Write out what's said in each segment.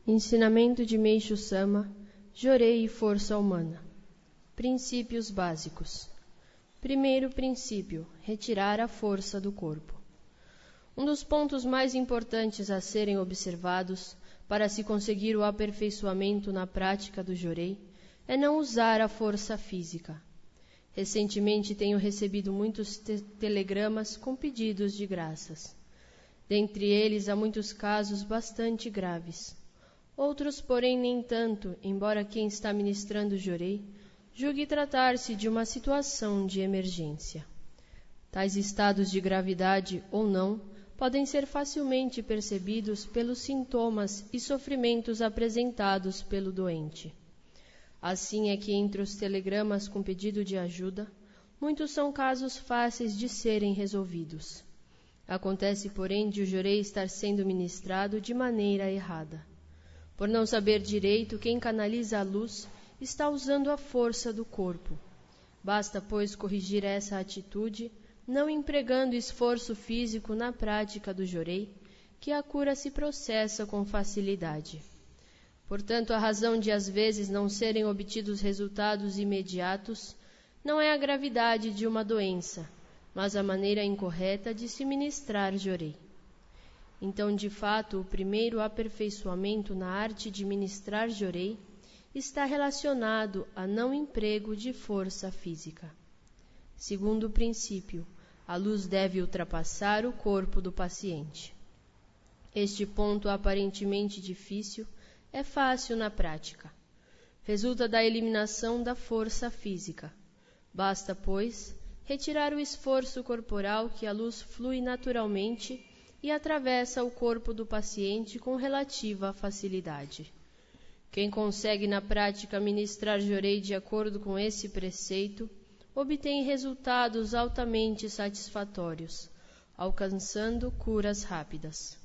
Ensinamento de Meishu Sama, Jorei e Força Humana. Princípios básicos. Primeiro princípio: retirar a força do corpo. Um dos pontos mais importantes a serem observados para se conseguir o aperfeiçoamento na prática do Jorei é não usar a força física. Recentemente tenho recebido muitos telegramas com pedidos de graças. Dentre eles há muitos casos bastante graves. Outros, porém, nem tanto, embora quem está ministrando Jorei julgue tratar-se de uma situação de emergência. Tais estados de gravidade ou não podem ser facilmente percebidos pelos sintomas e sofrimentos apresentados pelo doente. Assim é que entre os telegramas com pedido de ajuda, muitos são casos fáceis de serem resolvidos. Acontece, porém, de o Jorei estar sendo ministrado de maneira errada. Por não saber direito, quem canaliza a luz está usando a força do corpo. Basta, pois, corrigir essa atitude, não empregando esforço físico na prática do Jorei, que a cura se processa com facilidade. Portanto, a razão de às vezes não serem obtidos resultados imediatos não é a gravidade de uma doença, mas a maneira incorreta de se ministrar Jorei. Então, de fato, o primeiro aperfeiçoamento na arte de ministrar Jorei está relacionado a não emprego de força física. Segundo princípio, a luz deve ultrapassar o corpo do paciente. Este ponto aparentemente difícil é fácil na prática. Resulta da eliminação da força física. Basta, pois, retirar o esforço corporal que a luz flui naturalmente e atravessa o corpo do paciente com relativa facilidade. Quem consegue na prática ministrar Jorei de acordo com esse preceito, obtém resultados altamente satisfatórios, alcançando curas rápidas.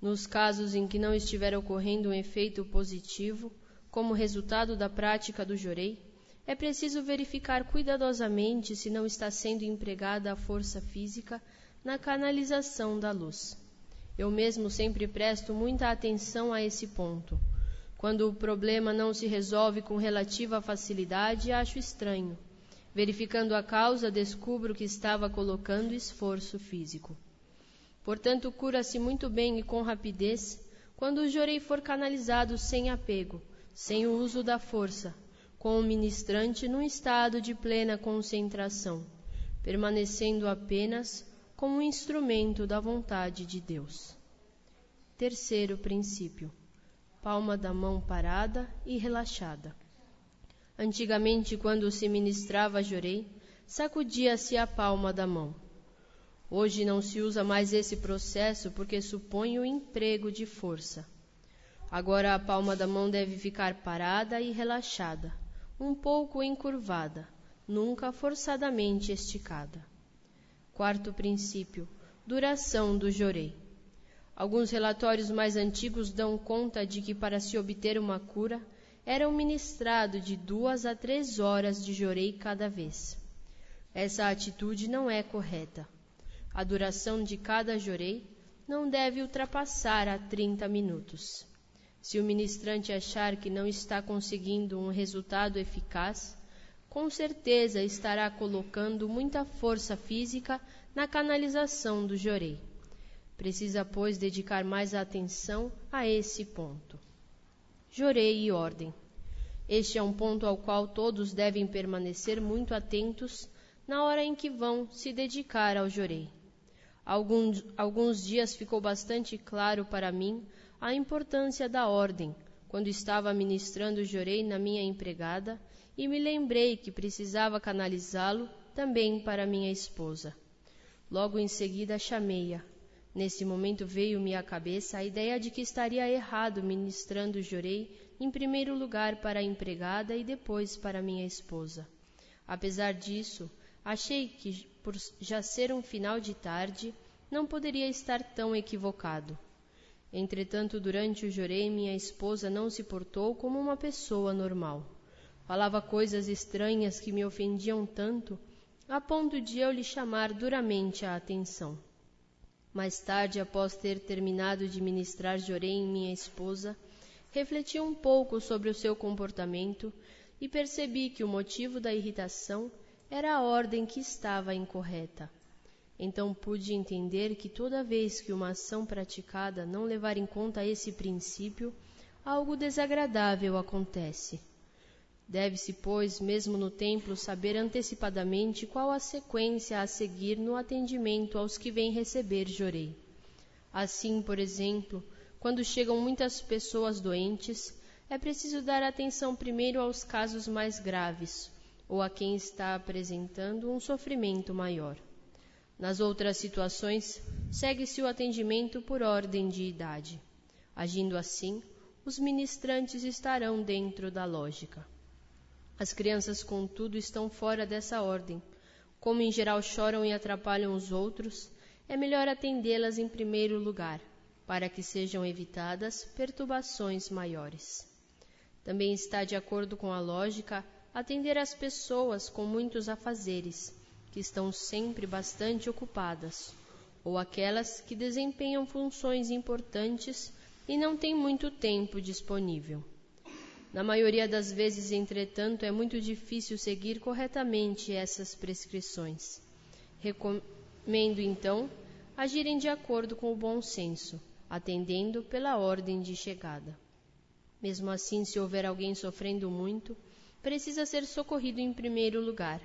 Nos casos em que não estiver ocorrendo um efeito positivo, como resultado da prática do Jorei, é preciso verificar cuidadosamente se não está sendo empregada a força física na canalização da luz. Eu mesmo sempre presto muita atenção a esse ponto. Quando o problema não se resolve com relativa facilidade, acho estranho. Verificando a causa, descubro que estava colocando esforço físico. Portanto, cura-se muito bem e com rapidez quando o Jorei for canalizado sem apego, sem o uso da força, com o ministrante num estado de plena concentração, permanecendo apenas como um instrumento da vontade de Deus. Terceiro princípio: palma da mão parada e relaxada. Antigamente, quando se ministrava Jorei, sacudia-se a palma da mão. Hoje não se usa mais esse processo porque supõe o emprego de força. Agora a palma da mão deve ficar parada e relaxada, um pouco encurvada, nunca forçadamente esticada. Quarto princípio: duração do Jorei. Alguns relatórios mais antigos dão conta de que para se obter uma cura, era ministrado de 2 a 3 horas de Jorei cada vez. Essa atitude não é correta. A duração de cada Jorei não deve ultrapassar a 30 minutos. Se o ministrante achar que não está conseguindo um resultado eficaz, com certeza estará colocando muita força física na canalização do Jorei. Precisa, pois, dedicar mais atenção a esse ponto. Jorei e ordem. Este é um ponto ao qual todos devem permanecer muito atentos na hora em que vão se dedicar ao Jorei. Alguns dias ficou bastante claro para mim a importância da ordem, quando estava ministrando Jorei na minha empregada, e me lembrei que precisava canalizá-lo também para minha esposa. Logo em seguida chamei-a. Nesse momento veio-me à cabeça a ideia de que estaria errado ministrando Jorei em primeiro lugar para a empregada e depois para minha esposa. Apesar disso, achei que, por já ser um final de tarde, não poderia estar tão equivocado. Entretanto, durante o Jorei, minha esposa não se portou como uma pessoa normal. Falava coisas estranhas que me ofendiam tanto, a ponto de eu lhe chamar duramente a atenção. Mais tarde, após ter terminado de ministrar Jorei em minha esposa, Refleti um pouco sobre o seu comportamento e percebi que o motivo da irritação era a ordem que estava incorreta. Então pude entender que toda vez que uma ação praticada não levar em conta esse princípio, algo desagradável acontece. Deve-se, pois, mesmo no templo, saber antecipadamente qual a sequência a seguir no atendimento aos que vêm receber jorei. Assim, por exemplo, quando chegam muitas pessoas doentes, é preciso dar atenção primeiro aos casos mais graves, ou a quem está apresentando um sofrimento maior. Nas outras situações, segue-se o atendimento por ordem de idade. Agindo assim, os ministrantes estarão dentro da lógica. As crianças, contudo, estão fora dessa ordem. Como em geral choram e atrapalham os outros, é melhor atendê-las em primeiro lugar, para que sejam evitadas perturbações maiores. Também está de acordo com a lógica atender as pessoas com muitos afazeres, que estão sempre bastante ocupadas, ou aquelas que desempenham funções importantes e não têm muito tempo disponível. Na maioria das vezes, entretanto, é muito difícil seguir corretamente essas prescrições. Recomendo, então, agirem de acordo com o bom senso, atendendo pela ordem de chegada. Mesmo assim, se houver alguém sofrendo muito, precisa ser socorrido em primeiro lugar.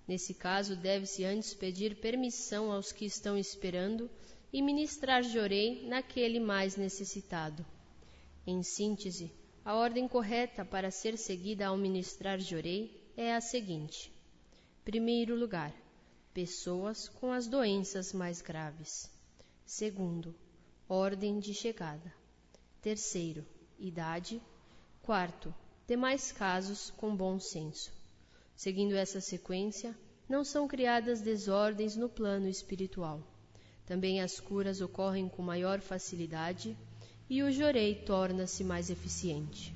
Nesse caso, deve-se antes pedir permissão aos que estão esperando e ministrar jorei naquele mais necessitado. Em síntese, a ordem correta para ser seguida ao ministrar jorei é a seguinte: primeiro lugar, pessoas com as doenças mais graves. Segundo, ordem de chegada. Terceiro, idade. Quarto, demais casos com bom senso. Seguindo essa sequência, não são criadas desordens no plano espiritual. Também as curas ocorrem com maior facilidade e o jorei torna-se mais eficiente.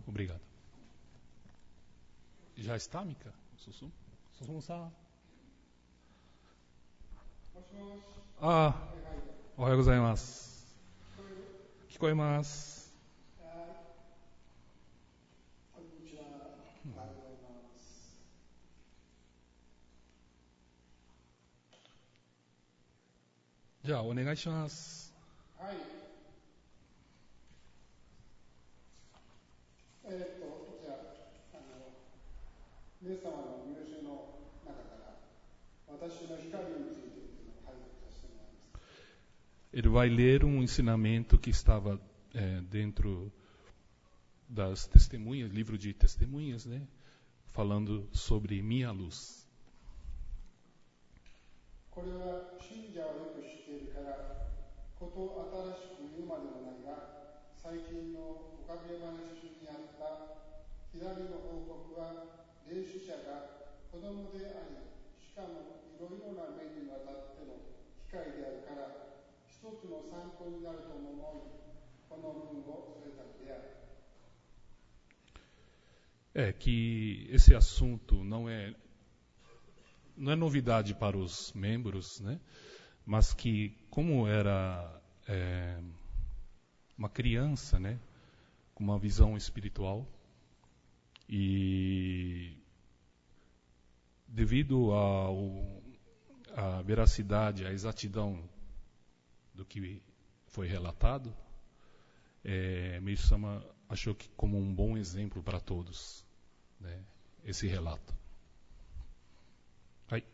Obrigado. Já está, Mika? Susumu-san. おはようございます。聞こえます。じゃあお願いします。はい。じゃあ皆様の入手の中から私の光についてというのを拝読させてもらいます。Ele vai ler um ensinamento que estava dentro das testemunhas, livro de testemunhas, né? Falando sobre minha luz. これは信者はよく知っているからこと新しく言うまでもないが、最近のおかげ話にあった左の報告は霊視者が子供であり、しかもいろいろな面にわたっての機会であるから一つの参考になるとも思い、この文を添えたのである。É que esse assunto não é novidade para os membros, né? Mas que, como era uma criança, né? Com uma visão espiritual, e devido à veracidade, à exatidão do que foi relatado, Meishu-sama achou que como um bom exemplo para todos, né, esse relato. Aí.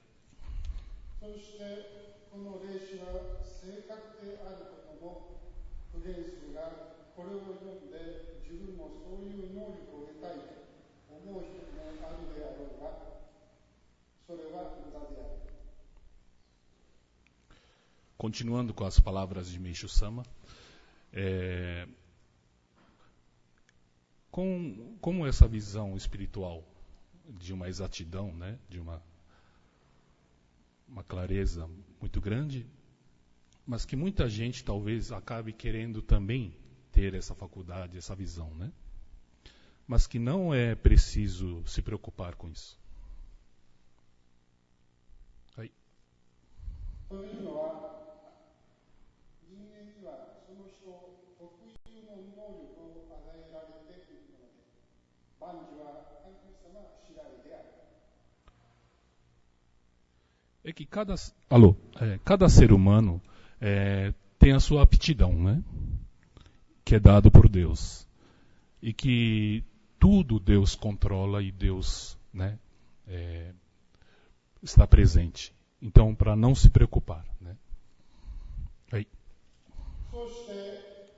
そしてこの霊視は正確であることも不言数がこれを読んで自分もそういう能力を得たいと思う人もあるであろうが、それは無駄である。Continuando com as palavras de Meishu-sama, como essa visão espiritual de uma exatidão, né, de uma clareza muito grande, mas que muita gente talvez acabe querendo também ter essa faculdade, essa visão, né? Mas que não é preciso se preocupar com isso. Aí. というのは、人間にはその人特有の能力を与えられているので、万事は神様次第である。É que cada ser humano tem a sua aptidão, né? Que é dado por Deus. E que tudo Deus controla e Deus, né, está presente. Então, para não se preocupar, né? Aí. そして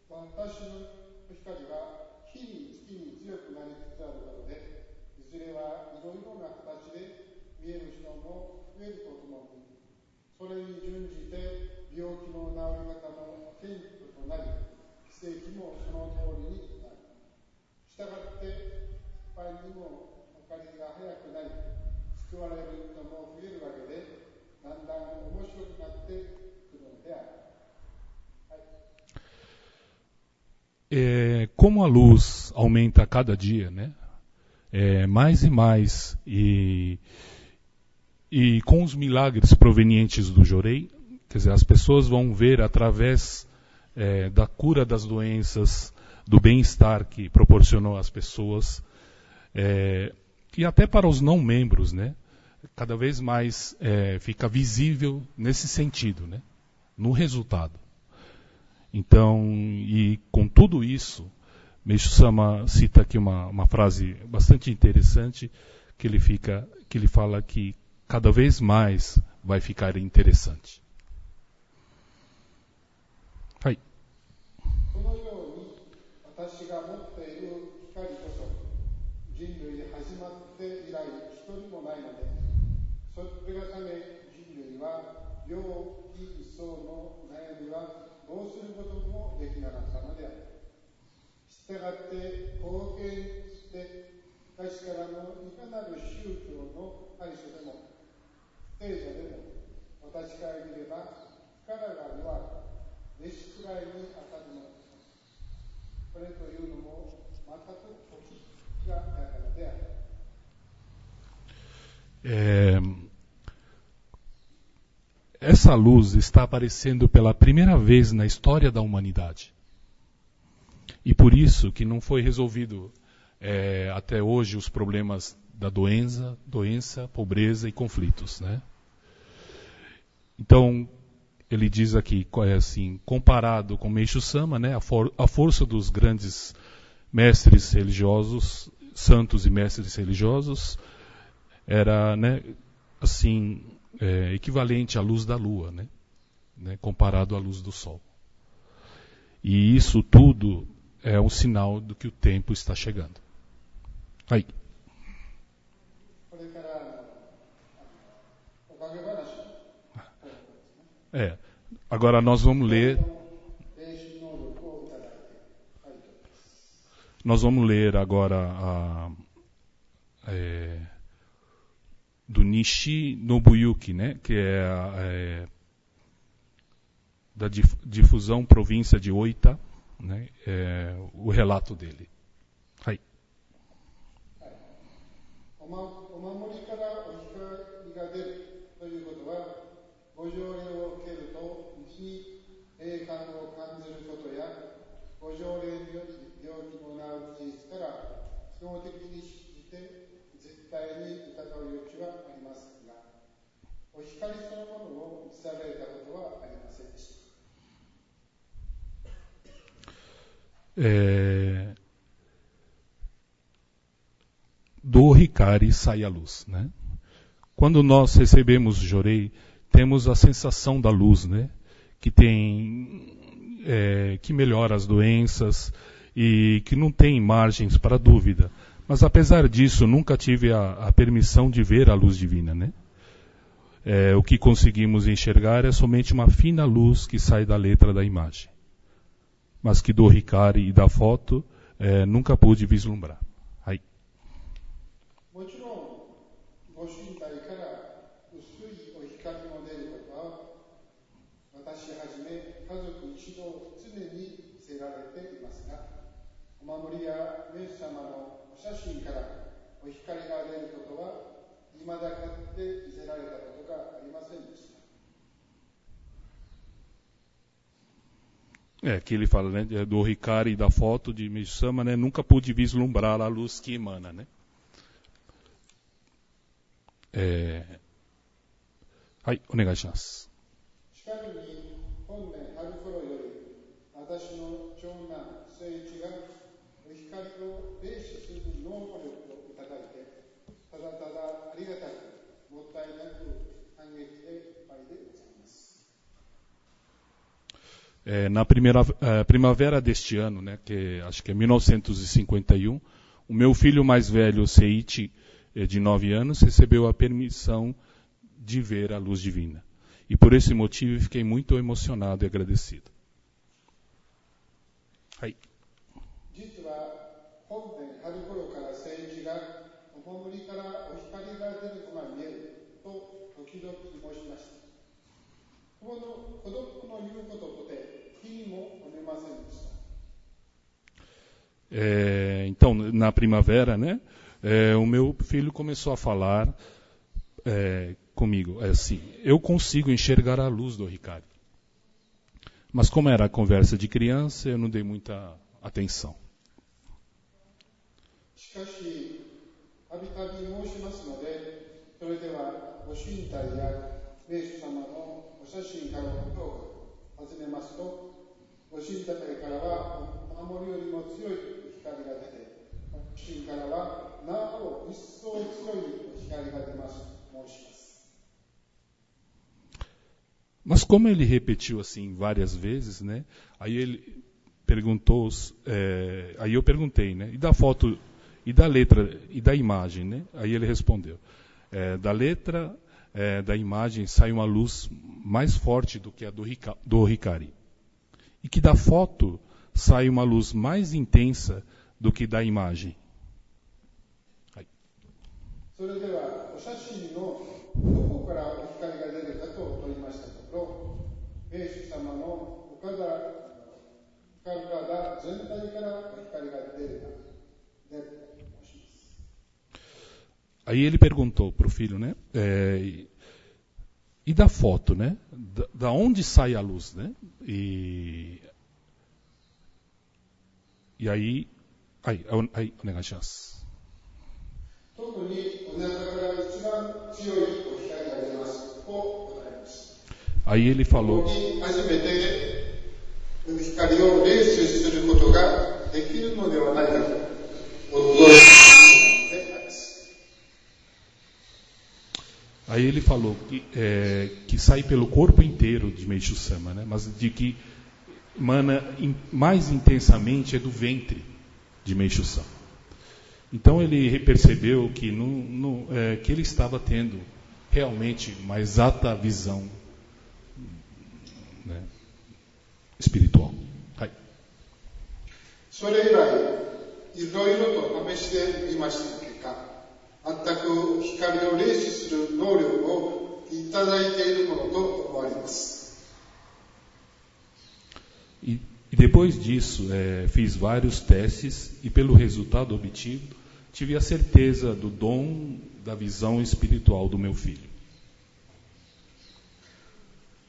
私の光は日に月に強くなりつつあることで、いずれはいろいろな形で見える人も増えるとともに、それに準じて病気の治り方も顕著となり、奇跡もその通りになる。したがって一般にも明かりが早くなり、救われる人も増えるわけで、だんだん面白くなってくるのである。Como a luz aumenta a cada dia, né? Mais e mais, e com os milagres provenientes do Jorei, quer dizer, as pessoas vão ver através da cura das doenças, do bem-estar que proporcionou às pessoas, e até para os não membros, né? Cada vez mais fica visível nesse sentido, né? No resultado. Então, e com tudo isso, Meishu Sama cita aqui uma frase bastante interessante, que ele fala que cada vez mais vai ficar interessante. Aí. そのように私が持っている光こそ人類始まって以来一人もないので、それがため人類は病気一層の悩みはどうすることもできなかったのである。したがって貢献して昔からのいかなる宗教の対処でも聖者でも私から見れば力が弱く召しくらいに当たるのです。それというのも全く時がだからである。Essa luz está aparecendo pela primeira vez na história da humanidade. E por isso que não foi resolvido até hoje os problemas da doença, pobreza e conflitos, né? Então, ele diz aqui, assim, comparado com Meishu Sama, né, a força dos grandes mestres religiosos, santos e mestres religiosos, era, né, assim, equivalente à luz da lua, né, comparado à luz do sol. E isso tudo é um sinal do que o tempo está chegando. Aí. Agora nós vamos ler. Nós vamos ler agora do Nishi Nobuyuki, né, que é da difusão província de Oita, né, o relato dele. Aí. お守りからお光が出るということは、ご条例を受けると身に霊感を感じることや、ご条例により病気の治る事実から基本的に信じて絶対に疑う余地はありますが、お光そのものを見せられたことはありませんでした。Do Hikari sai a luz, né? Quando nós recebemos o Jorei, temos a sensação da luz, né? Que melhora as doenças e que não tem margens para dúvida. Mas apesar disso, nunca tive a permissão de ver a luz divina, né? O que conseguimos enxergar é somente uma fina luz que sai da letra da imagem, mas que do Hikari e da foto nunca pude vislumbrar. Aí. もちろん、ご身体から薄いお光の出ることは、私はじめ家族一同常に見せられていますが、お守りやイエス様のお写真からお光が出ることは、未だかつて見せられたことがありませんでした。Que ele fala, né, do Hikari da foto de Meishu-sama, né, nunca pude vislumbrar a luz que emana, né. Onegai shimasu. しかるに本年春頃より私の長男誠一が光を霊視する能力をいただいて、ただただありがたくもったいなく感激でいっぱいでございます。Na primavera deste ano, né, que acho que é 1951, o meu filho mais velho, Seiichi, de 9 anos, recebeu a permissão de ver a luz divina. E por esse motivo fiquei muito emocionado e agradecido. はい。実は本年春頃から誠一がお守りからお光が出るのが見えると時々申しました。この孤独の言うこととて気にも留めませんでした。Então, na primavera, né, o meu filho começou a falar comigo, assim, eu consigo enxergar a luz do Hikari. Mas como era a conversa de criança, eu não dei muita atenção. しかしたびたび申しますので、それではご神体や名主様のお写真からを尋ねますと、ご神体からはお守りよりも強い光が出て、ご神からはなお一層強い光が出ます。申します。Mas como ele repetiu assim várias vezes, né? Aí ele perguntou, aí eu perguntei, né? E da foto, e da letra, e da imagem, né? Aí ele respondeu, da letra, da imagem sai uma luz mais forte do que a do Hikari. E que da foto sai uma luz mais intensa do que da imagem. Aí. それではお写真のどこからお光が出るかと問いましたところ、名主様のお体全体からお光が出ると申します。 Aí ele perguntou para o filho, né? E da foto, né? Da onde sai a luz, né? E aí, onegai shimasu. 特にお腹から一番強いお光が出ますと答えます。 Aí ele falou. 初めて光を霊視することができるのではないかと驚いてあります。 Aí ele falou que sai pelo corpo inteiro de Meishu-sama, né? Mas de que emana mais intensamente é do ventre de Meishu-sama. Então ele percebeu que, que ele estava tendo realmente uma exata visão, né, espiritual. それ以来、いろいろと試してみました結果、全く光を霊視する能力をいただいているものと思われます。 E depois disso, fiz vários testes e pelo resultado obtido, tive a certeza do dom da visão espiritual do meu filho.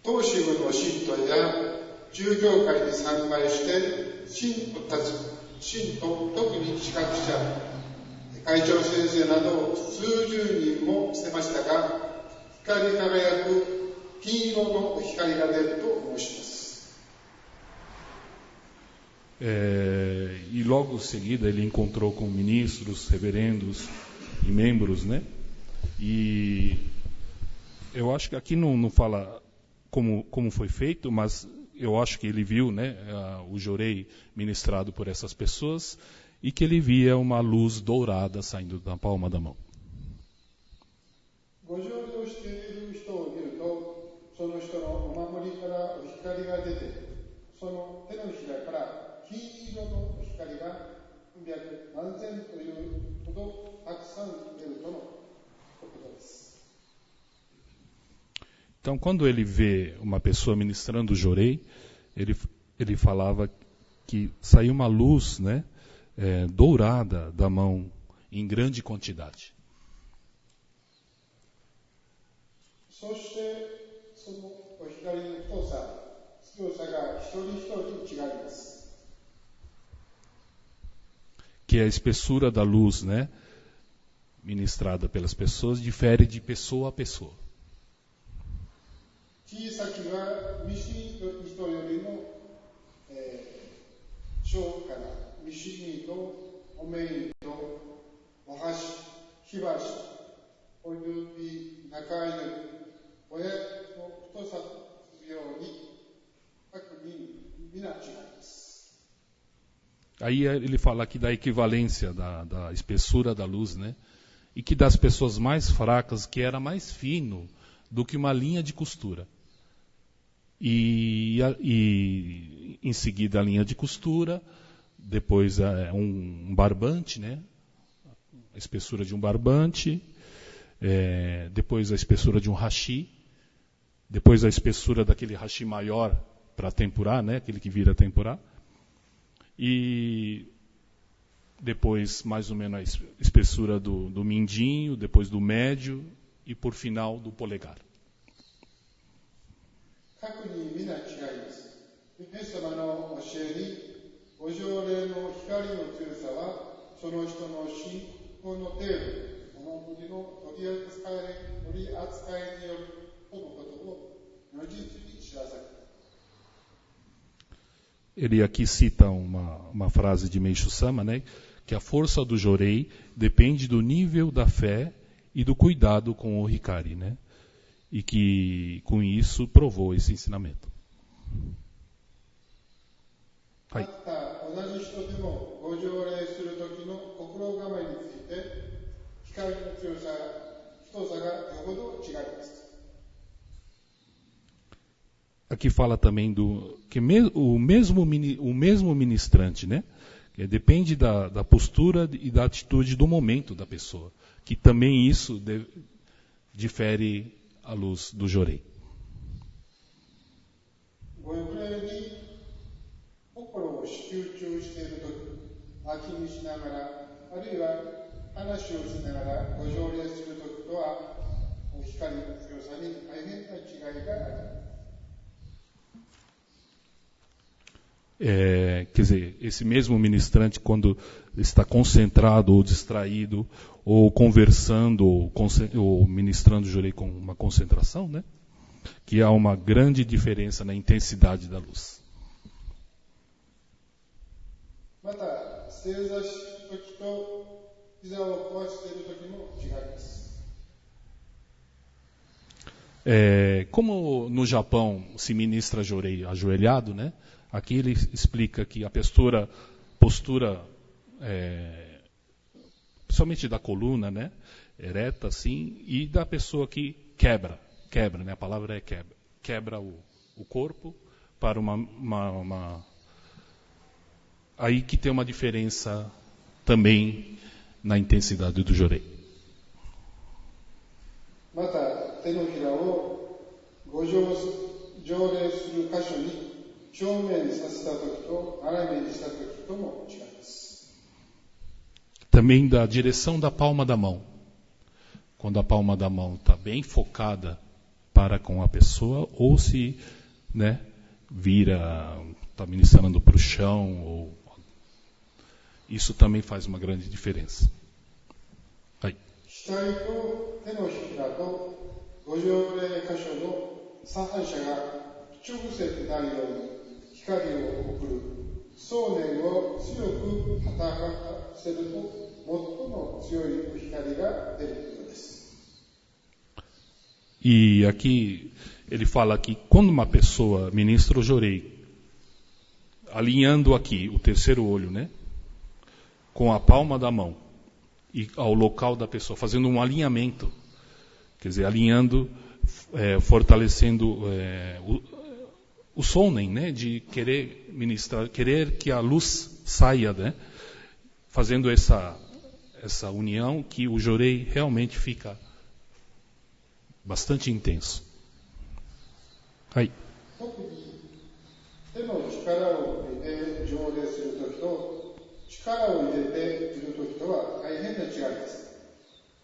当支部の信徒や従業会に参拝して信徒特に資格者、会長先生など数十人も捨てましたが、光り輝く金色の光が出ると申します。 E logo em seguida ele encontrou com ministros, reverendos e membros, né? E eu acho que aqui não fala como foi feito, mas eu acho que ele viu, né, o jorei ministrado por essas pessoas e que ele via uma luz dourada saindo da palma da mão. ご浄土している人を見ると、その人のお守りからお光が出て、その手のひらから金色の光が約何千というほどたくさん出るとのことです。 Então, quando ele vê uma pessoa ministrando o jorei, ele falava que saiu uma luz, né, dourada da mão em grande quantidade. そしてそのお光の太さ、強さが一人一人違います。Que a espessura da luz, né, ministrada pelas pessoas, difere de pessoa a pessoa. 小さきは見知り人よりも、小から見知りとおめいとお箸、火箸、お指、中指、親の太さように各人皆違います。Aí ele fala aqui da equivalência da espessura da luz, né? E que das pessoas mais fracas, que era mais fino do que uma linha de costura. E em seguida a linha de costura, depois um barbante, né? A espessura de um barbante, depois a espessura de um hashi, depois a espessura daquele hashi maior para tempurar, né? Aquele que vira tempurar. E depois mais ou menos a espessura do mindinho, depois do médio e por final do polegar. 各人皆違います。イエス様の教えに、ご条例の光の強さは、その人の信仰の程度、その国の取り扱いによるとのことを如実に知らされた。Ele aqui cita uma frase de Meishu Sama, né, que a força do Jorei depende do nível da fé e do cuidado com o Hikari, né, e que com isso provou esse ensinamento. はい。また同じ人でもご条例する時の心構えについて光の強さ太さがよほど違います。Aqui fala também que o mesmo ministrante, né? Depende da postura e da atitude do momento da pessoa, que também isso difere a luz do Jorei. ご予定に心を集中しているとき、気にしながら、あるいは話をしながらご条例するときとは、光の強さに大変な違いがあります。Quer dizer, esse mesmo ministrante, quando está concentrado ou distraído, ou conversando, ou ministrando o Jorei com uma concentração, né? Que há uma grande diferença na intensidade da luz. また、正座するときと膝を壊しているときも違います。Como no Japão se ministra Jorei ajoelhado, né? Aqui ele explica que a postura principalmente da coluna, né? Ereta assim, e da pessoa que quebra, né? A palavra é quebra o corpo para uma aí que tem uma diferença também na intensidade do Jorei. また、手のひらをご条例する箇所に正面にさせたときと斜めにしたときとも違います。Também da direção da palma da mão. Quando a palma da mão está bem focada para com a pessoa, ou se, né, vira, está ministrando para o chão, isso também faz uma grande diferença. Aí. 額と手のひらとご条例箇所の三反射が直接なるように光を送る想念を強く働かせると最も強い光が出ることです。E aqui ele fala que quando uma pessoa ministra o Jorei, alinhando aqui o terceiro olho, né, com a palma da mão e ao local da pessoa, fazendo um alinhamento, quer dizer, alinhando, fortalecendo o sonen, né, de querer ministrar, querer que a luz saia, né, fazendo essa união, que o Jorei realmente fica bastante intenso. Aí. 特に手の力を入れて条例するときと力を入れているときとは大変な違いです。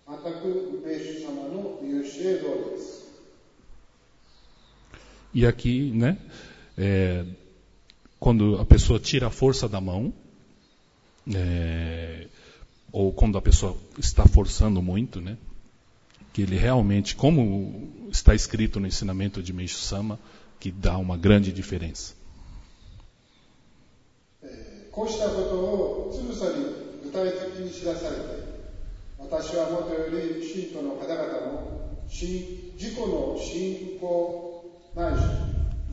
全く米主様の言う教え通りです。E aqui, né, quando a pessoa tira a força da mão, ou quando a pessoa está forçando muito, né? Que ele realmente, como está escrito no ensinamento de Meishu Sama, que dá uma grande diferença. こうしたことをつぶさに具体的に知らされて、私はもとより信徒の方々も自己の信仰ないし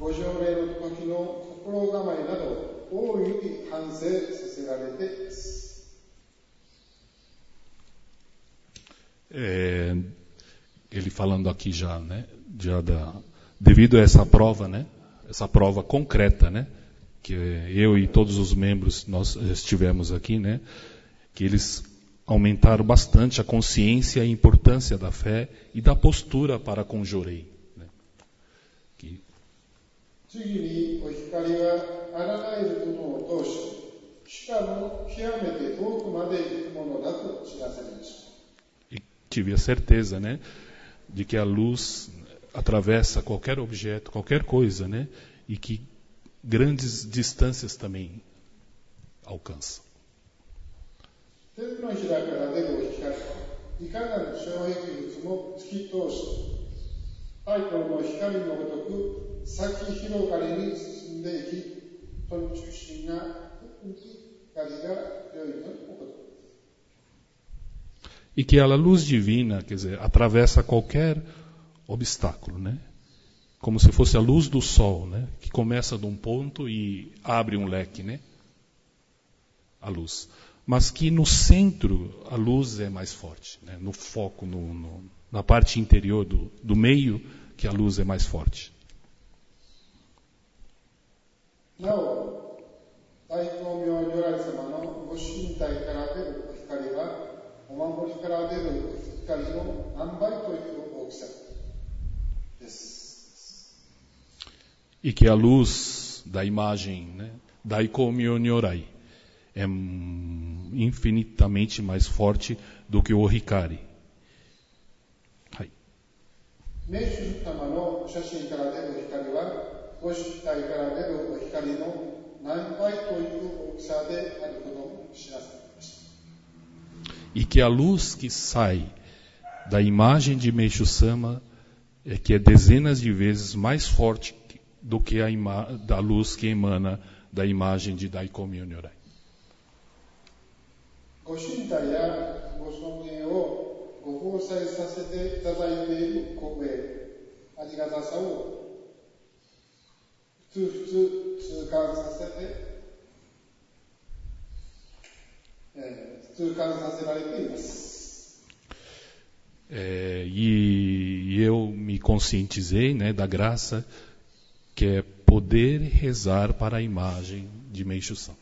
ご条例の時の心構えなど大いに反省させられています。Ele falando aqui já, né, devido a essa prova, né, essa prova concreta, né, que eu e todos os membros nós estivemos aqui, né, que eles aumentaram bastante a consciência e a importância da fé e da postura para com o Jorei. Né, que... 次にお光はあらないるものを通し、しかも極めて遠くまで行くものだと知らされました。 E tive a certeza, né, de que a luz atravessa qualquer objeto, qualquer coisa, né, e que grandes distâncias também alcança. 天のひらから出るお光、いかなる障壁物も突き通し、太陽の光のごとく先広がりに進んでいき、その中心が特に光が良いということです。 E que a luz divina, quer dizer, atravessa qualquer obstáculo, né? Como se fosse a luz do sol, né? Que começa de um ponto e abre um leque, né? A luz. Mas que no centro a luz é mais forte, né? No foco, na parte interior do meio, que a luz é mais forte. なお、大光明如来様のご身体から出る光は、お守りから出る光の何倍という大きさです。 E que a luz da imagem, né, Daiko Myo Nyorai, é infinitamente mais forte do que o Hikari. 名手様の写真から出る光は、ご身体から出る光の何倍という大きさであることも知らされました。 E que a luz que sai da imagem de Meishu Sama é que é dezenas de vezes mais forte do que da luz que emana da imagem de Daiko Myo Nyorai. ご身体やご尊厳をご奉祭させていただいている光栄、ありがたさをふつふつ痛感させられています。 E eu me conscientizei, né, da graça que é poder rezar para a imagem de Meishu Sama.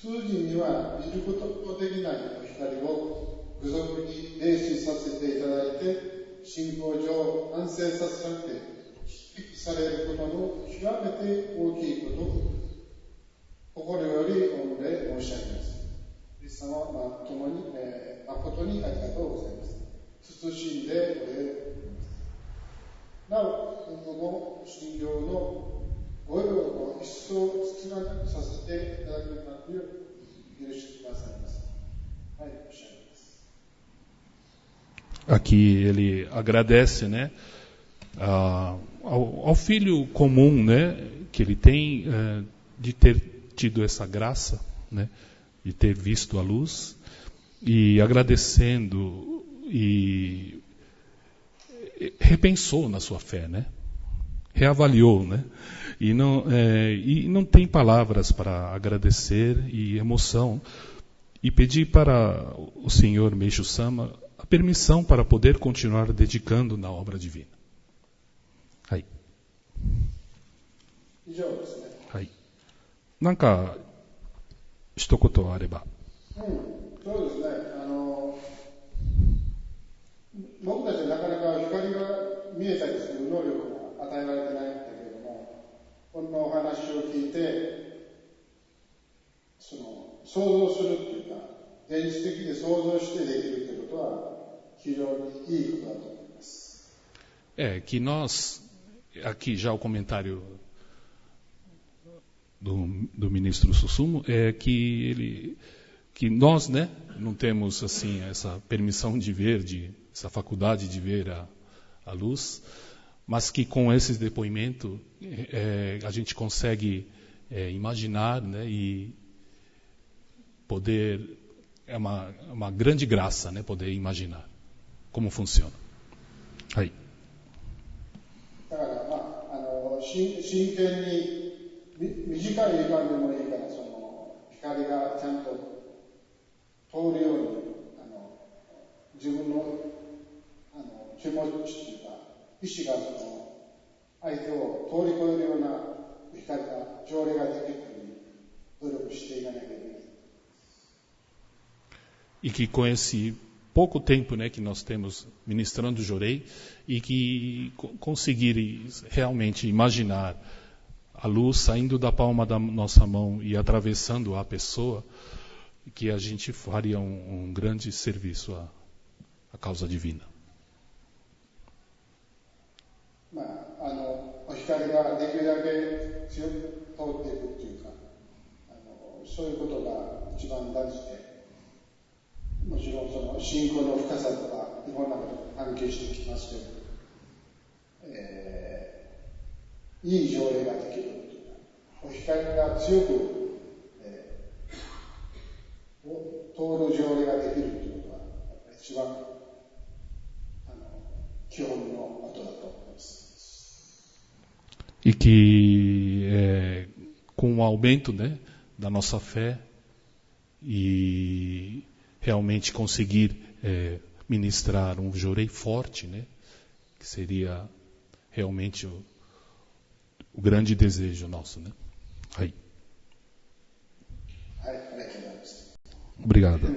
普通人には見ることのできないお光を具足に霊視させていただいて、信仰上安静させられて、指摘されることの極めて大きいことを心より御礼申し上げます。イエス様は共に、誠にありがとうございます。慎んでお礼を言います。なお、今後も信仰のご用を一層つつがなくさせていただけますよう許してくださいます。はい、申し上げます。 Aqui ele agradece, né, ao filho comum, né, que ele tem de ter tido essa graça, né, de ter visto a luz, e agradecendo e repensou na sua fé, né, reavaliou, né, e não tem palavras para agradecer e emoção, e pedir para o Senhor Meishu Sama a permissão para poder continuar dedicando na obra divina. Aí. 以上ですね。はい。なんか一言あれば。そうですね。僕たちはなかなか光が見えたりする能力が与えられてないんだけれども、このお話を聞いて、想像するっていうか、現実的に想像してできるということは非常にいいことだと思います。Que nós, aqui já o comentário do ministro Susumu é que nós, né, não temos assim essa permissão de ver, essa faculdade de ver a luz, mas que com esse depoimento a gente consegue imaginar, né, e poder, é uma grande graça, né, poder imaginar como funciona. Aí. だから真剣に短い時間でもいいからその光がちゃんと通るように自分の気持ちというか意志がその相手を通り越えるような光が条例ができるように努力していかなきゃいけない。E que com esse pouco tempo, né, que nós temos ministrando o Jorei, e que conseguir realmente imaginar a luz saindo da palma da nossa mão e atravessando a pessoa, que a gente faria um grande serviço à causa divina. お光ができるだけ強く通っていくっていうかそういうことが一番大事で、もちろんその信仰の深さとかいろんなことが関係してきますけど、いい条例ができるっていうか、お光が強く、通る条例ができるっていうことは一番基本のことだと思います。E que com o aumento, né, da nossa fé e realmente conseguir ministrar um jorei forte, né, que seria realmente o grande desejo nosso, né? Aí. Obrigado.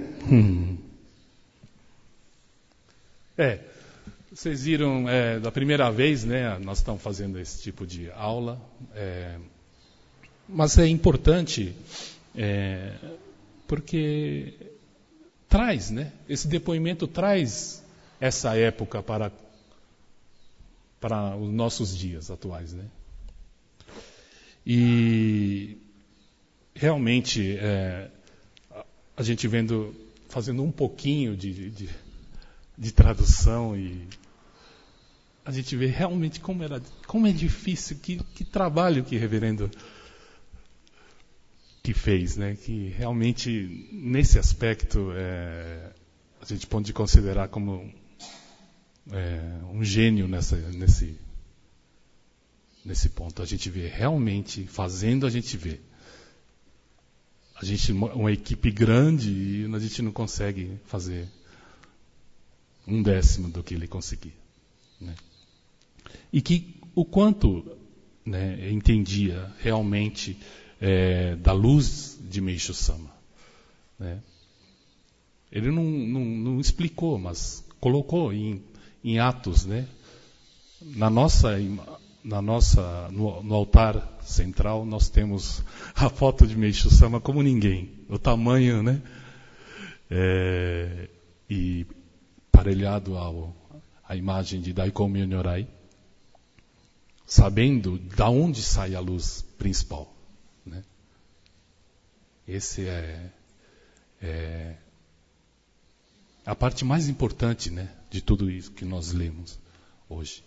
Vocês viram da primeira vez, né? Nós estamos fazendo esse tipo de aula, mas é importante porque traz, né? Esse depoimento traz essa época para os nossos dias atuais, né? E realmente a gente fazendo um pouquinho de tradução e a gente vê realmente como é difícil, que trabalho que o reverendo que fez, né? Que realmente nesse aspecto a gente pode considerar como um gênio nesse ponto. A gente vê realmente fazendo, a gente vê. A gente uma equipe grande e a gente não consegue fazer 1/10 do que ele conseguia, né? E que o quanto, né, entendia realmente da luz de Meishu Sama, né? Ele não explicou, mas colocou em atos, né? No altar central nós temos a foto de Meishu Sama como ninguém, o tamanho, né? E parelhado à imagem de Daikomi Nyorai, sabendo da onde sai a luz principal, né? Esse é a parte mais importante, né, de tudo isso que nós lemos hoje.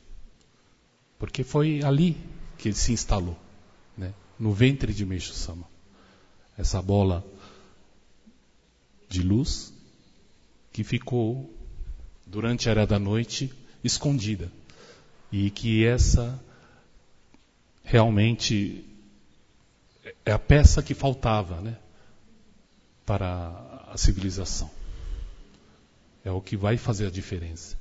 Porque foi ali que ele se instalou, né, no ventre de Meishu Sama. Essa bola de luz que ficou durante a era da noite escondida. E que essa realmente é a peça que faltava, né, para a civilização. É o que vai fazer a diferença.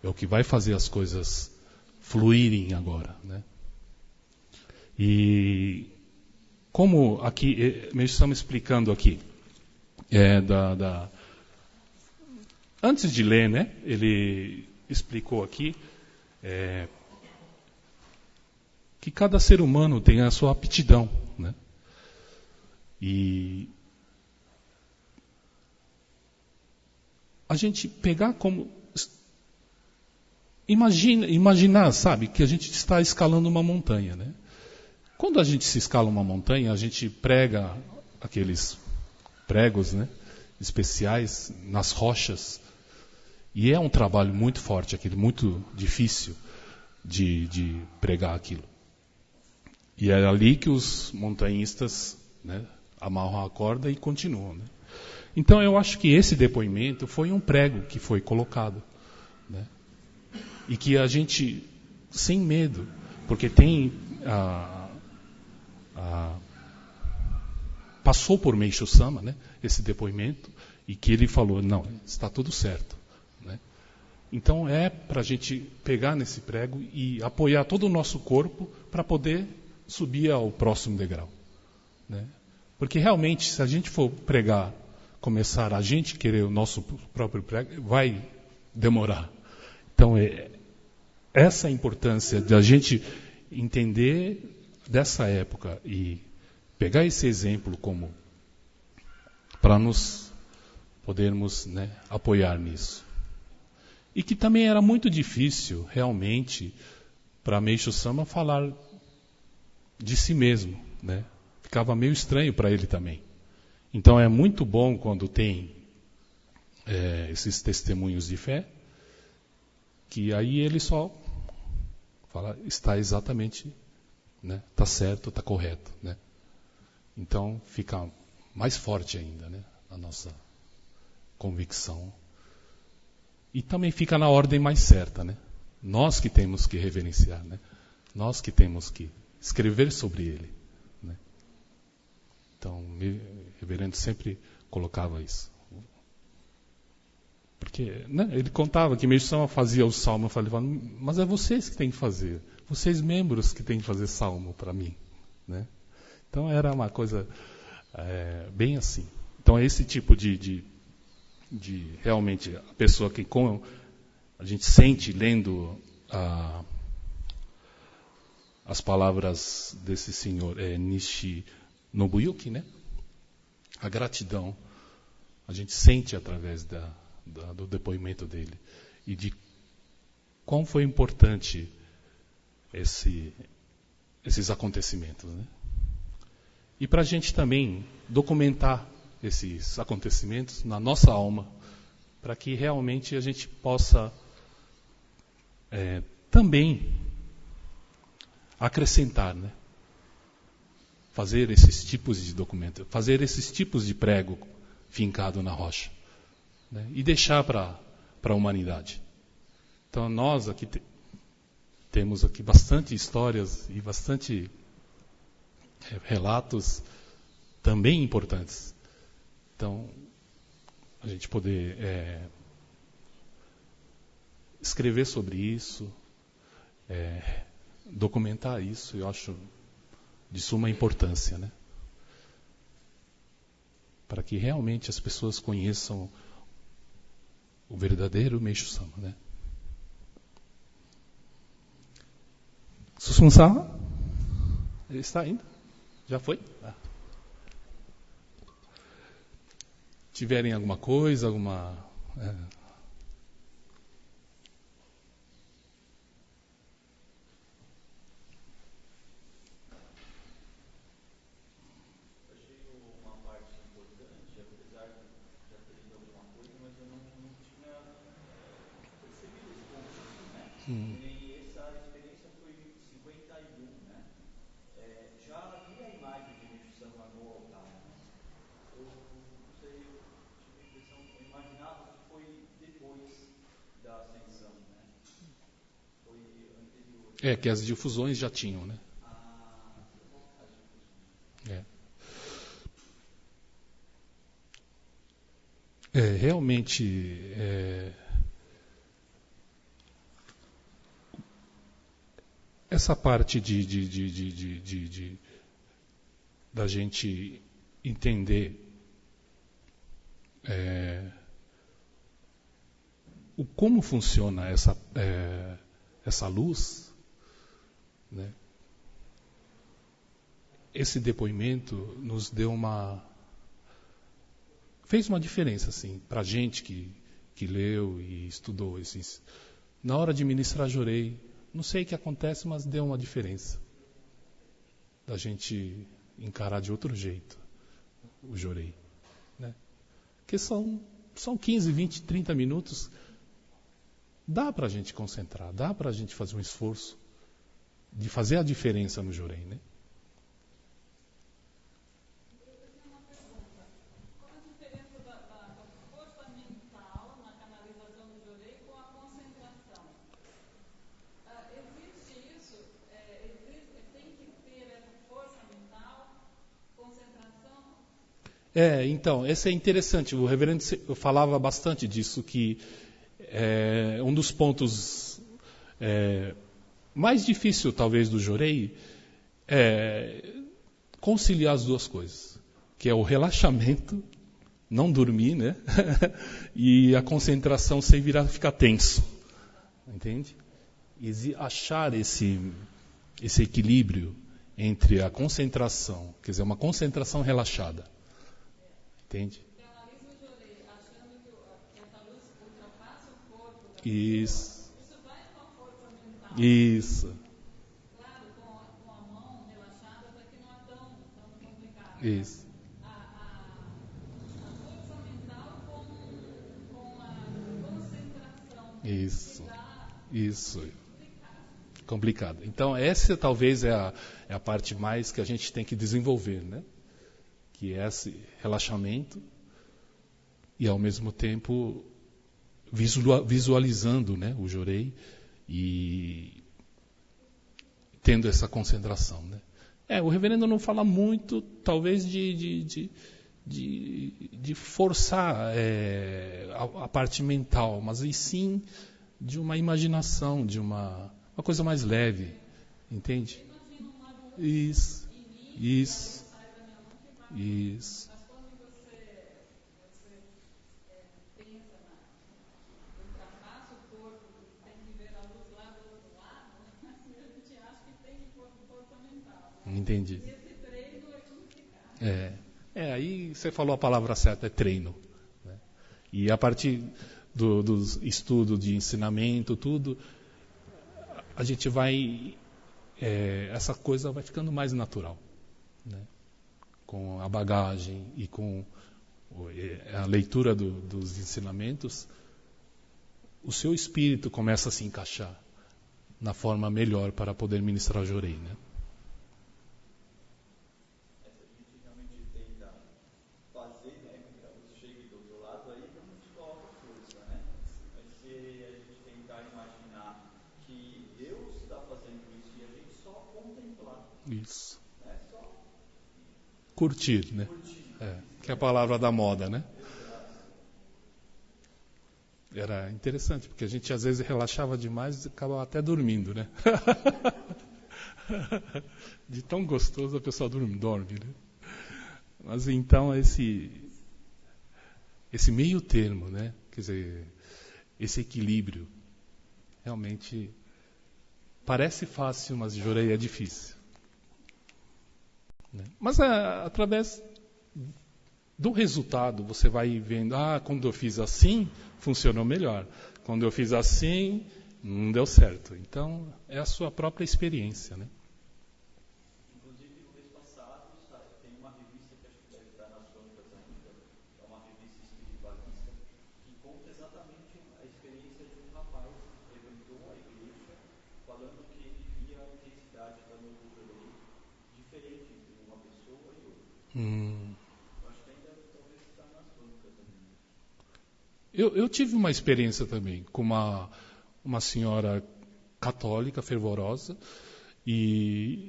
É o que vai fazer as coisas fluírem agora, né? E como aqui, Meishu Sama explicando aqui, antes de ler, né, ele explicou aqui que cada ser humano tem a sua aptidão, né? E a gente pegar como imaginar, sabe, que a gente está escalando uma montanha, né? Quando a gente se escala uma montanha, a gente prega aqueles pregos, né, especiais nas rochas. E é um trabalho muito forte, aquele muito difícil de pregar aquilo. E é ali que os montanhistas, né, amarram a corda e continuam. Né? Então eu acho que esse depoimento foi um prego que foi colocado. Né? E que a gente, sem medo, porque tem passou por Meishu Sama, né, esse depoimento, e que ele falou, não, está tudo certo. Né? Então é para a gente pegar nesse prego e apoiar todo o nosso corpo para poder subir ao próximo degrau. Né? Porque realmente, se a gente for pregar, começar a gente querer o nosso próprio prego, vai demorar. Então essa é a importância de a gente entender dessa época e pegar esse exemplo como para nos podermos, né, apoiar nisso. E que também era muito difícil, realmente, para Meishu Sama falar de si mesmo. Né? Ficava meio estranho para ele também. Então é muito bom quando tem esses testemunhos de fé, que aí ele só fala, está exatamente, né, está certo, está correto. Né? Então fica mais forte ainda, né, a nossa convicção. E também fica na ordem mais certa. Né? Nós que temos que reverenciar, né? Nós que temos que escrever sobre ele. Né? Então, o reverendo sempre colocava isso. Porque, né, ele contava que Meishu Sama fazia o salmo, eu falava, mas é vocês que têm que fazer. Vocês membros que têm que fazer salmo para mim. Né? Então era uma coisa bem assim. Então é esse tipo de realmente a pessoa que com a gente sente lendo as palavras desse senhor Nishi Nobuyuki, né? A gratidão a gente sente através do depoimento dele e de quão foi importante esses acontecimentos, né? E para a gente também documentar esses acontecimentos na nossa alma, para que realmente a gente possa também acrescentar, né? Fazer esses tipos de documento, fazer esses tipos de prego fincado na rocha, né? E deixar para a humanidade. Então nós aqui temos aqui bastante histórias e bastante relatos também importantes. Então, a gente poder escrever sobre isso, documentar isso, eu acho de suma importância, né? Para que realmente as pessoas conheçam o verdadeiro Meishu Sama, né? Susun-sama? Ele está indo? Já foi? Ah. Tiverem alguma coisa, alguma... Achei uma parte importante, apesar de já ter lido alguma coisa, mas eu não tinha percebido esse conceito, né? E essa experiência foi em 51, né? Já havia a imagem de Meishu Sama no altar, né? Eu não sei, eu tive a impressão, eu imaginava que foi depois da ascensão, né? Foi anterior. que as difusões já tinham, né? Realmente essa parte da gente entender como funciona essa luz, né? Esse depoimento nos deu fez uma diferença, assim, para a gente que leu e estudou esses. Na hora de ministrar Jorei, não sei o que acontece, mas deu uma diferença. da gente encarar de outro jeito o jorei, né? Porque são 15, 20, 30 minutos. Dá para a gente concentrar, dá para a gente fazer um esforço de fazer a diferença no jorei, né? Então, esse é interessante. O reverendo falava bastante disso, que um dos pontos mais difícil, talvez, do jorei é conciliar as duas coisas, que é o relaxamento, não dormir, né? E a concentração sem ficar tenso, entende? E achar esse equilíbrio entre a concentração, quer dizer, uma concentração relaxada. Entende? Isso. Isso vai com a força mental. Isso. Claro, com a mão relaxada, até que não é tão complicado. Isso. A força mental com a concentração. Isso. Isso. Complicado. Então, essa talvez é a parte mais que a gente tem que desenvolver, né? Que é esse relaxamento e, ao mesmo tempo, visualizando, né, o jorei e tendo essa concentração, né? O reverendo não fala muito, talvez, de forçar a parte mental, mas e sim de uma imaginação, de uma coisa mais leve, entende? Isso. Isso. Mas quando você pensa ultrapassa o corpo e tem que ver a luz lá do outro lado, assim a gente acha que tem que pôr força mental. Né? Entendi. E esse treino é complicado. Aí você falou a palavra certa, é treino. Né? E a partir do estudo de ensinamento, tudo, a gente vai... essa coisa vai ficando mais natural. Né? Com a bagagem e com a leitura dos ensinamentos, o seu espírito começa a se encaixar na forma melhor para poder ministrar o jorei, né? Se a gente realmente tenta fazer, né, que a luz chegue do outro lado, aí não te coloca força, né? Mas se a gente tentar imaginar que Deus está fazendo isso e a gente só contemplar. Isso. Né? Só curtir, né? Que é a palavra da moda, né? Era interessante, porque a gente às vezes relaxava demais e acabava até dormindo, né? De tão gostoso a pessoa dorme, né? Mas então esse meio termo, né? Quer dizer, esse equilíbrio, realmente parece fácil, mas jorei é difícil. Né? Mas através do resultado você vai vendo, quando eu fiz assim, funcionou melhor. Quando eu fiz assim, não deu certo. Então, é a sua própria experiência, né? Inclusive, no mês passado, tem uma revista que acho que deve estar nas bancas ainda, é uma revista espiritualista, que conta exatamente a experiência de um rapaz que frequentou a igreja, falando que ele via a intensidade da luz do jorei diferente entre uma pessoa e outra. Eu tive uma experiência também com uma senhora católica, fervorosa,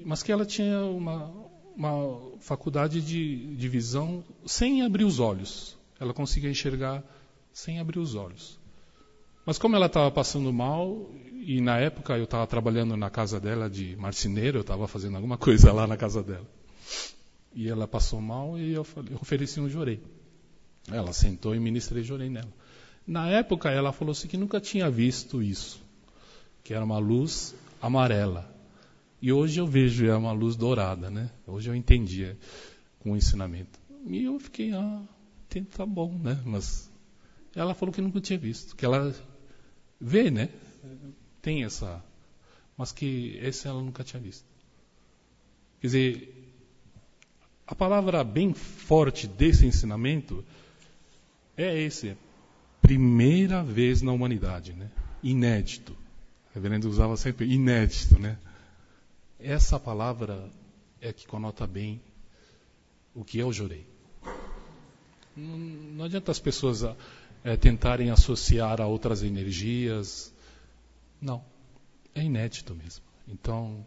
mas que ela tinha uma faculdade de visão sem abrir os olhos. Ela conseguia enxergar sem abrir os olhos. Mas como ela estava passando mal, e na época eu estava trabalhando na casa dela de marceneiro, eu estava fazendo alguma coisa lá na casa dela. E ela passou mal e eu ofereci um jorei. Ela sentou e ministrei jorei nela. Na época, ela falou assim que nunca tinha visto isso, que era uma luz amarela. E hoje eu vejo, é uma luz dourada, né? Hoje eu entendi com o ensinamento. E eu fiquei, tá bom, né? Mas ela falou que nunca tinha visto, que ela vê, né? Tem essa, mas que esse ela nunca tinha visto. Quer dizer, a palavra bem forte desse ensinamento é esse. Primeira vez na humanidade, né? Inédito. O reverendo usava sempre inédito, né? Essa palavra é que conota bem o que é o Jorei. Não adianta as pessoas tentarem associar a outras energias. Não. É inédito mesmo. Então,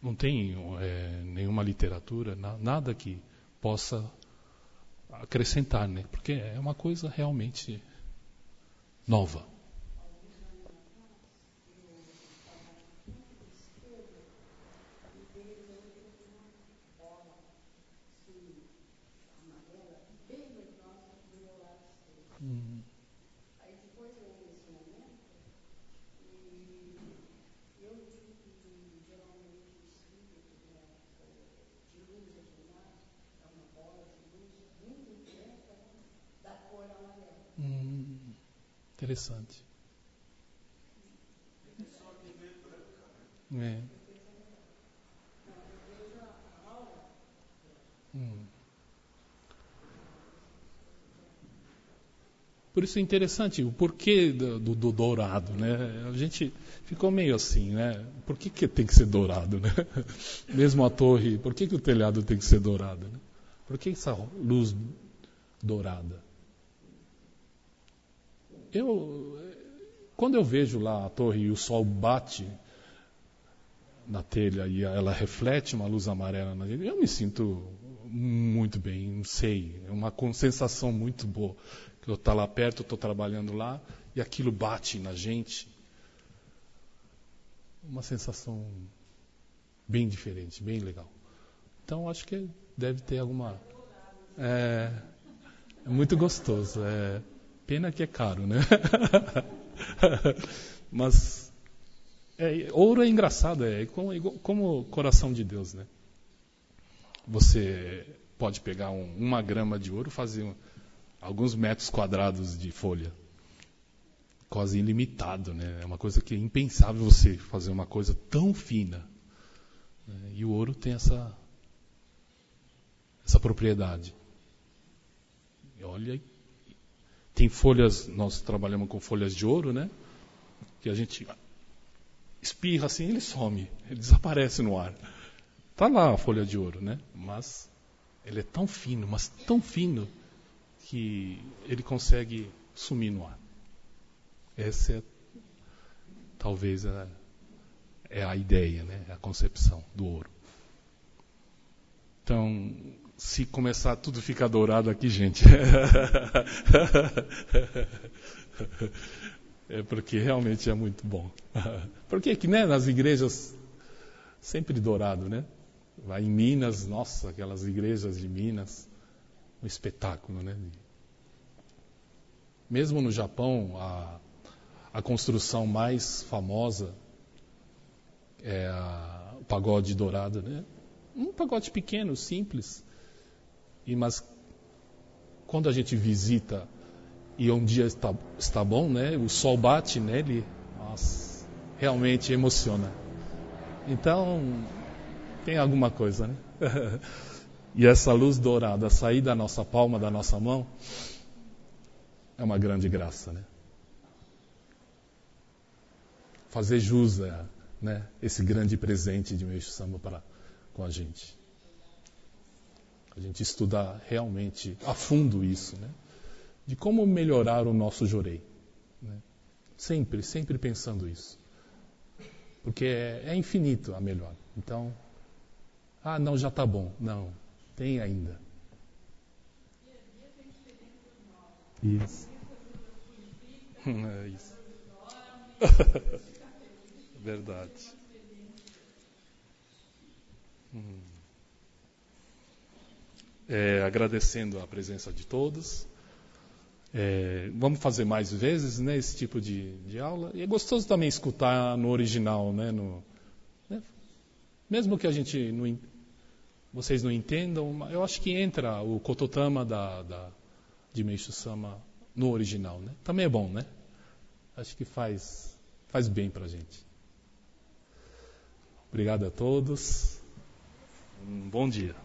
não tem nenhuma literatura, nada que possa acrescentar, né? Porque é uma coisa realmente nova. Aí depois houve esse momento e eu vi que geralmente o espírito, né, de luz original é uma bola de luz muito intensa, né, da cor amarela. Interessante. É. Por isso é interessante o porquê do dourado, né? A gente ficou meio assim, né? Por que tem que ser dourado, né? Mesmo a torre, por que o telhado tem que ser dourado, né? Por que essa luz dourada? Quando eu vejo lá a torre e o sol bate na telha e ela reflete uma luz amarela na telha, eu me sinto muito bem, não sei, é uma sensação muito boa. Eu estou lá perto, estou trabalhando lá, e aquilo bate na gente. Uma sensação bem diferente, bem legal. Então, acho que deve ter alguma... É muito gostoso. Pena que é caro, né? Mas ouro é engraçado, como o coração de Deus, né? Você pode pegar 1 grama de ouro e fazer alguns metros quadrados de folha. Quase ilimitado, né? É uma coisa que é impensável você fazer uma coisa tão fina. Né? E o ouro tem essa propriedade. E olha, tem folhas, nós trabalhamos com folhas de ouro, né? Que a gente espirra assim, ele some, ele desaparece no ar. Está lá a folha de ouro, né? Mas ele é tão fino, mas tão fino, que ele consegue sumir no ar. Essa talvez é a ideia, né? A concepção do ouro. Então, se começar tudo ficar dourado aqui, gente, é porque realmente é muito bom. Porque que, né, nas igrejas sempre dourado, né? Vai em Minas, nossa, aquelas igrejas de Minas, um espetáculo, né? Mesmo no Japão, a construção mais famosa é o pagode dourado, né? Um pagode pequeno, simples, mas quando a gente visita e um dia está bom, né? O sol bate nele, nossa, realmente emociona. Então, tem alguma coisa, né? E essa luz dourada sair da nossa palma, da nossa mão, é uma grande graça, né? Fazer jus, né, esse grande presente de Meishu Sama com a gente. A gente estudar realmente a fundo isso, né? De como melhorar o nosso Jorei. Né? Sempre pensando isso. Porque é infinito a melhor. Então, não, já está bom. Não, tem ainda. Isso. É isso. Verdade. Agradecendo a presença de todos. Vamos fazer mais vezes, né, esse tipo de aula. E é gostoso também escutar no original, né, né? Mesmo que vocês não entendam, eu acho que entra o Kototama de Meishu Sama no original, né? Também é bom, né? Acho que faz bem pra gente. Obrigado a todos. Um bom dia.